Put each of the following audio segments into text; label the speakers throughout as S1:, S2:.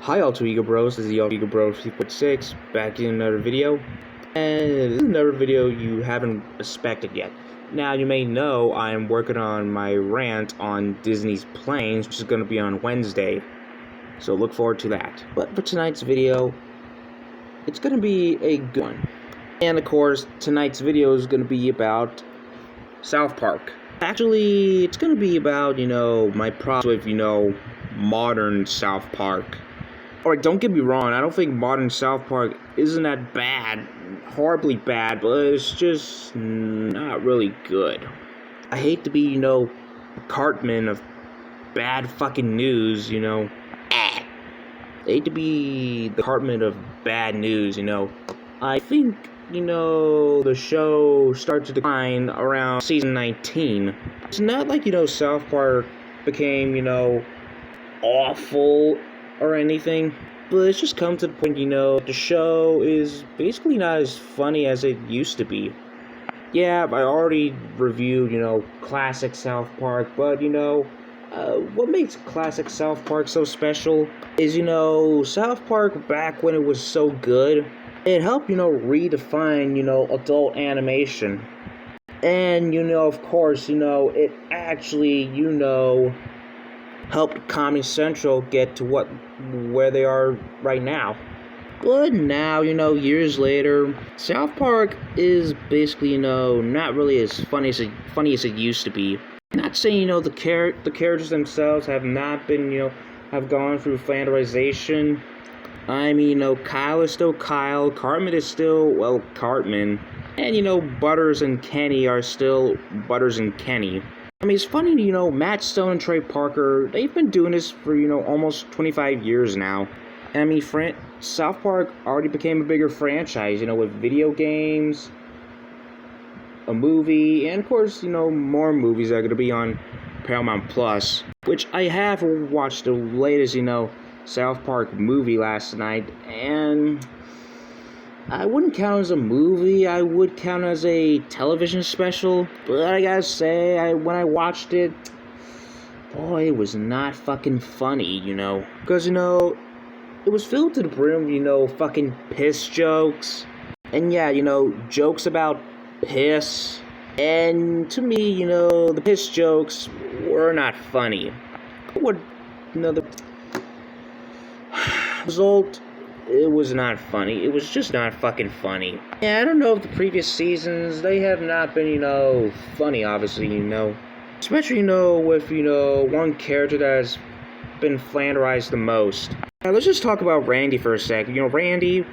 S1: Hi Alter Ego Bros, this is the Alter Ego Bro 3.6 back in another video, and this is another video you haven't expected yet. Now you may know I'm working on my rant on Disney's planes, which is going to be on Wednesday, so look forward to that. But for tonight's video, it's going to be a good one. And of course, tonight's video is going to be about South Park. Actually, it's going to be about, my problems with, modern South Park. Alright, don't get me wrong, I don't think modern South Park isn't that bad, horribly bad, but it's just not really good. I hate to be, Cartman of bad fucking news, I hate to be the Cartman of bad news, I think, the show started to decline around season 19. It's not like, South Park became, awful or anything, but it's just come to the point, the show is basically not as funny as it used to be. Yeah, I already reviewed, classic South Park, but, what makes classic South Park so special is, South Park back when it was so good, it helped, redefine, adult animation. And, of course, it actually, helped Comedy Central get to where they are right now. But now, years later, South Park is basically, not really as funny as it used to be. Not saying, the characters themselves have not been, have gone through fantasization. I mean, Kyle is still Kyle, Cartman is still, well, Cartman. And, Butters and Kenny are still Butters and Kenny. I mean, it's funny, Matt Stone and Trey Parker, they've been doing this for, almost 25 years now. And I mean, South Park already became a bigger franchise, with video games, a movie, and of course, more movies that are going to be on Paramount Plus, which I have watched the latest, South Park movie last night, and I wouldn't count as a movie, I would count as a television special, but I gotta say, when I watched it, boy, it was not fucking funny, because, it was filled to the brim, fucking piss jokes, and yeah, jokes about piss, and to me, the piss jokes were not funny. What, the result, it was not funny. It was just not fucking funny. Yeah, I don't know if the previous seasons, they have not been, funny, obviously, Especially, with, one character that has been flanderized the most. Now, let's just talk about Randy for a sec. Randy,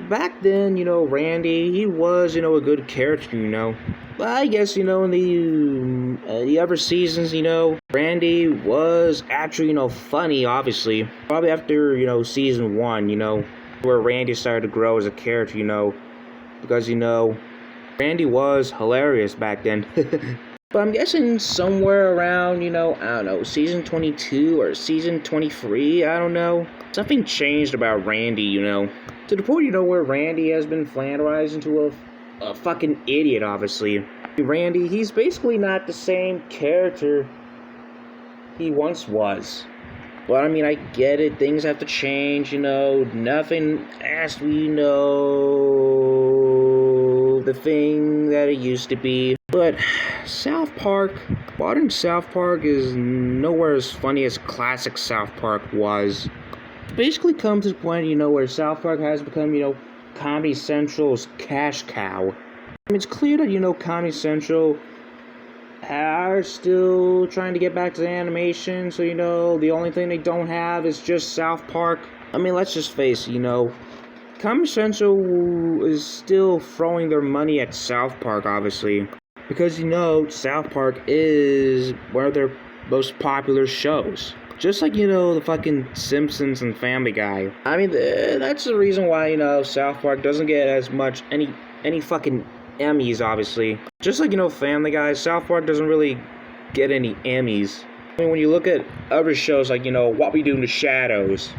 S1: back then, Randy, he was, a good character, But I guess, in the other seasons, Randy was actually, funny, obviously. Probably after, season 1, where Randy started to grow as a character, because, Randy was hilarious back then. But I'm guessing somewhere around, I don't know, season 22 or season 23, I don't know. Something changed about Randy, to the point, where Randy has been flanderized into a fucking idiot, obviously. Randy, he's basically not the same character he once was. But, I mean, I get it, things have to change, nothing has to be, the thing that it used to be. But South Park, modern South Park is nowhere as funny as classic South Park was. It's basically come to the point, where South Park has become, Comedy Central's cash cow. I mean, it's clear that, Comedy Central are still trying to get back to the animation, so, the only thing they don't have is just South Park. I mean, let's just face it, Comedy Central is still throwing their money at South Park, obviously. Because, South Park is one of their most popular shows. Just like, the fucking Simpsons and Family Guy. I mean, that's the reason why, South Park doesn't get as much, any fucking Emmys, obviously. Just like, Family Guy, South Park doesn't really get any Emmys. I mean, when you look at other shows like, What We Do in the Shadows.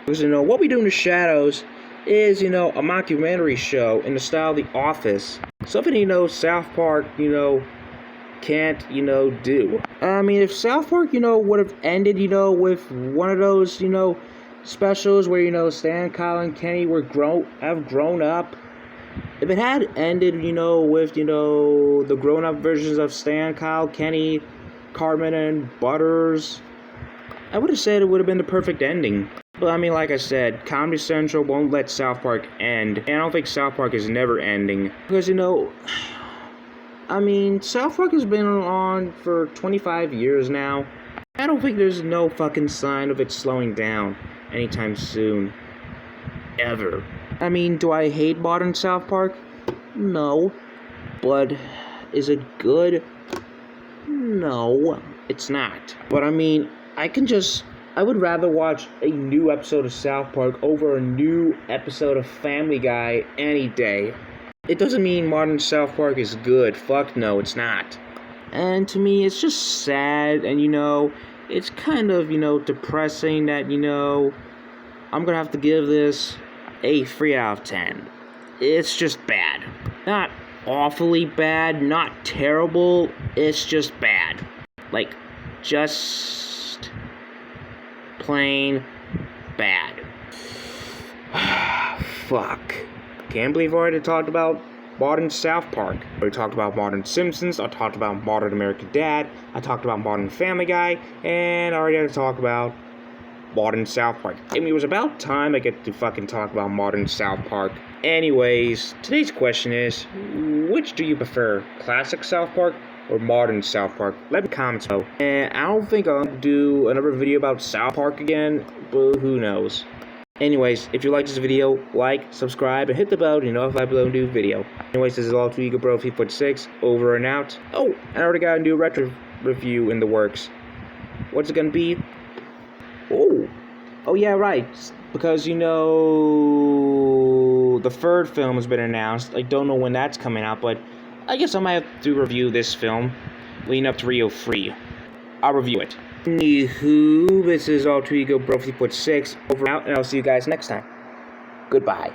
S1: Because, What We Do in the Shadows is, a mockumentary show in the style of The Office. Something, South Park, can't, do. I mean, if South Park, would have ended, with one of those, specials where, you know, Stan, Kyle, and Kenny have grown up. If it had ended, you know, with, you know, the grown-up versions of Stan, Kyle, Kenny, Cartman, and Butters, I would have said it would have been the perfect ending. But I mean, like I said, Comedy Central won't let South Park end. And I don't think South Park is never ending. Because, you know, I mean, South Park has been on for 25 years now. I don't think there's no fucking sign of it slowing down anytime soon. Ever. I mean, do I hate modern South Park? No. But is it good? No, it's not. But I mean, I would rather watch a new episode of South Park over a new episode of Family Guy any day. It doesn't mean modern South Park is good. Fuck no, it's not. And to me, it's just sad, and, you know, it's kind of, you know, depressing that, you know, I'm gonna have to give this a 3 out of 10. It's just bad. Not awfully bad, not terrible, it's just bad. Like, just plain bad. Fuck. Can't believe I already talked about modern South Park. I already talked about modern Simpsons, I talked about modern American Dad, I talked about modern Family Guy, and I already had to talk about modern South Park. I mean, it was about time I get to fucking talk about modern South Park. Anyways, today's question is, which do you prefer? Classic South Park or modern South Park? Let me comment below. And I don't think I'll do another video about South Park again, but who knows. Anyways, if you like this video, like, subscribe, and hit the bell to know if I upload a new video. Anyways, this is Alter Ego Bro 346, over and out. Oh, and I already got a new retro review in the works. What's it gonna be? Oh yeah, right. Because, you know, the third film has been announced. I don't know when that's coming out, but I guess I might have to review this film leading up to Rio 3. I'll review it. Anywho, this is Alter Ego Bro 346, over and out, and I'll see you guys next time. Goodbye.